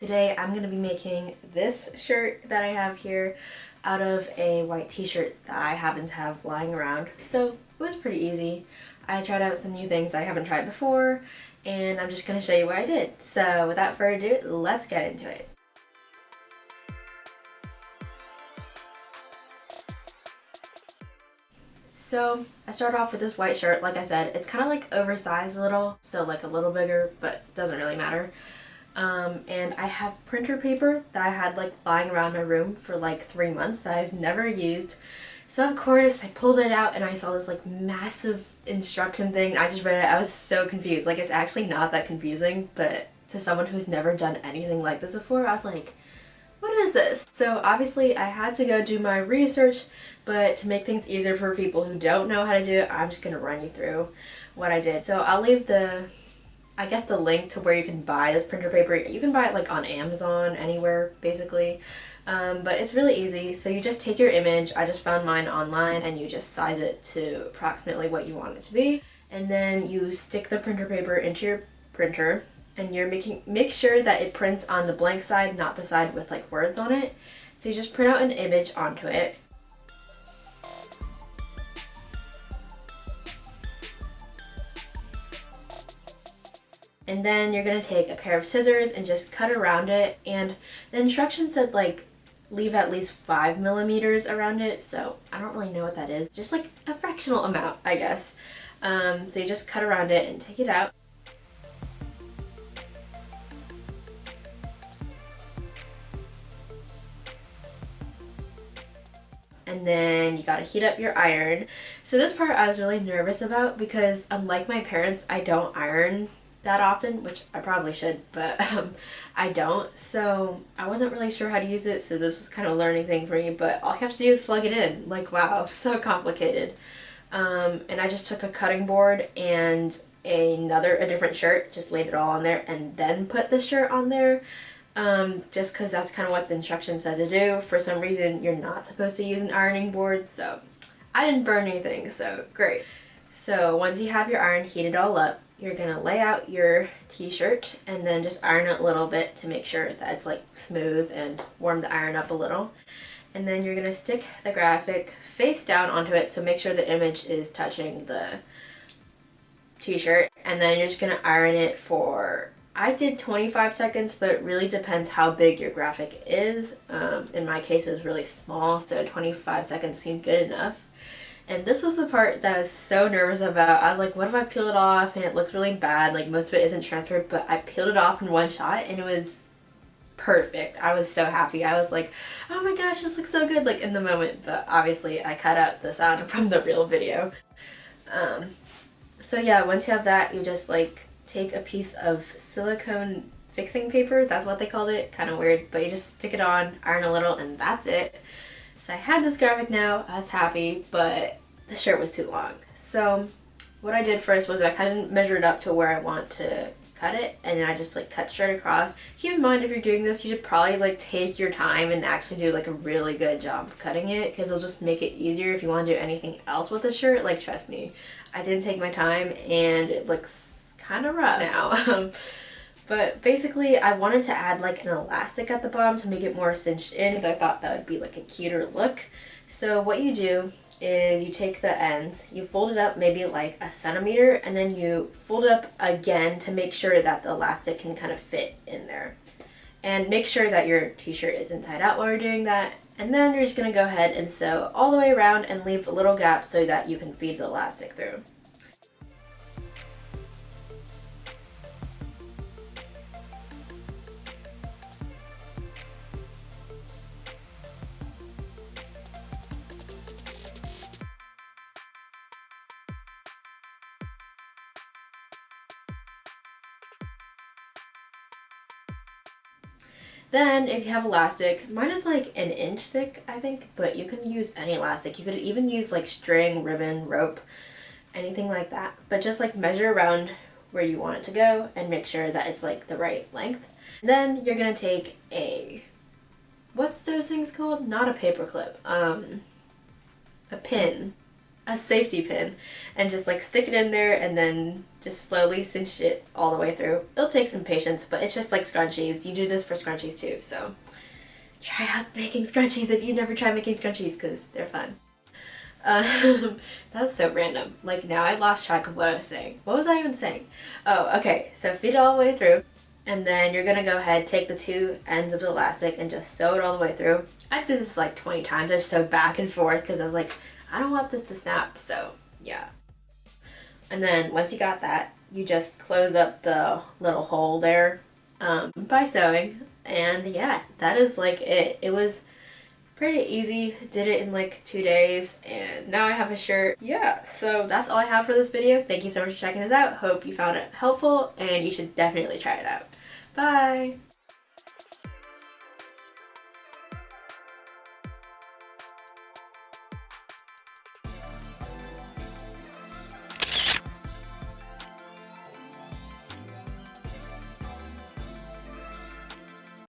Today I'm going to be making this shirt that I have here out of a white t-shirt that I happen to have lying around. So it was pretty easy. I tried out some new things I haven't tried before, and I'm just going to show you what I did. So without further ado, let's get into it. So I started off with this white shirt. Like I said, it's kind of like oversized a little, so like a little bigger, but doesn't really matter. And I have printer paper that I had like lying around my room for like 3 months that I've never used. So of course I pulled it out and I saw this like massive instruction thing. I just read it. I was so confused. Like, it's actually not that confusing, but to someone who's never done anything like this before, I was like, what is this? So obviously I had to go do my research, but to make things easier for people who don't know how to do it, I'm just going to run you through what I did. So I'll leave the link to where you can buy this printer paper. You can buy it like on Amazon, anywhere basically. But it's really easy. So you just take your image, I just found mine online, and you just size it to approximately what you want it to be. And then you stick the printer paper into your printer, and make sure that it prints on the blank side, not the side with like words on it. So you just print out an image onto it. And then you're going to take a pair of scissors and just cut around it. And the instructions said like leave at least 5 millimeters around it, so I don't really know what that is. Just like a fractional amount, I guess. So you just cut around it and take it out. And then you gotta heat up your iron. So this part I was really nervous about because unlike my parents, I don't iron that often, which I probably should, but I don't. So I wasn't really sure how to use it, so this was kind of a learning thing for me, but all you have to do is plug it in. Like, wow, so complicated. And I just took a cutting board and a different shirt, just laid it all on there, and then put the shirt on there. Just because that's kind of what the instructions said to do. For some reason, you're not supposed to use an ironing board, so I didn't burn anything, so great. So once you have your iron heated all up, you're going to lay out your t-shirt and then just iron it a little bit to make sure that it's like smooth and warm the iron up a little. And then you're going to stick the graphic face down onto it, so make sure the image is touching the t-shirt. And then you're just going to iron it for, I did 25 seconds, but it really depends how big your graphic is. In my case it was really small, so 25 seconds seemed good enough. And this was the part that I was so nervous about. I was like, what if I peel it off and it looks really bad? Like, most of it isn't transferred, but I peeled it off in one shot and it was perfect. I was so happy. I was like, oh my gosh, this looks so good, like in the moment. But obviously I cut out the sound from the real video. So yeah, once you have that, you just like take a piece of silicone fixing paper. That's what they called it. Kind of weird, but you just stick it on, iron a little, and that's it. So I had this graphic now. I was happy, but the shirt was too long. So what I did first was I kind of measured up to where I want to cut it, and I just like cut straight across. Keep in mind, if you're doing this, you should probably like take your time and actually do like a really good job of cutting it, because it'll just make it easier if you want to do anything else with the shirt. Like, trust me, I didn't take my time and it looks kind of rough now. But basically I wanted to add like an elastic at the bottom to make it more cinched in, because I thought that would be like a cuter look. So what you do is you take the ends, you fold it up maybe like a centimeter, and then you fold it up again to make sure that the elastic can kind of fit in there. And make sure that your t-shirt is inside out while you're doing that. And then you're just going to go ahead and sew all the way around and leave a little gap so that you can feed the elastic through. Then if you have elastic, mine is like an inch thick, I think, but you can use any elastic. You could even use like string, ribbon, rope, anything like that. But just like measure around where you want it to go and make sure that it's like the right length. Then you're gonna take a, what's those things called? Not a paper clip, a pin. a safety pin and just like stick it in there and then just slowly cinch it all the way through. It'll take some patience, but it's just like scrunchies. You do this for scrunchies too, so try out making scrunchies if you've never tried making scrunchies because they're fun. That's so random. Like now I lost track of what I was saying. What was I even saying? Oh, okay. So feed it all the way through, and then you're gonna go ahead, take the two ends of the elastic and just sew it all the way through. I did this like 20 times. I just sewed back and forth because I was like, I don't want this to snap. So yeah. And then once you got that, you just close up the little hole there by sewing. And yeah, that is like it. It was pretty easy. Did it in like 2 days and now I have a shirt. Yeah, so that's all I have for this video. Thank you so much for checking this out. Hope you found it helpful and you should definitely try it out. Bye!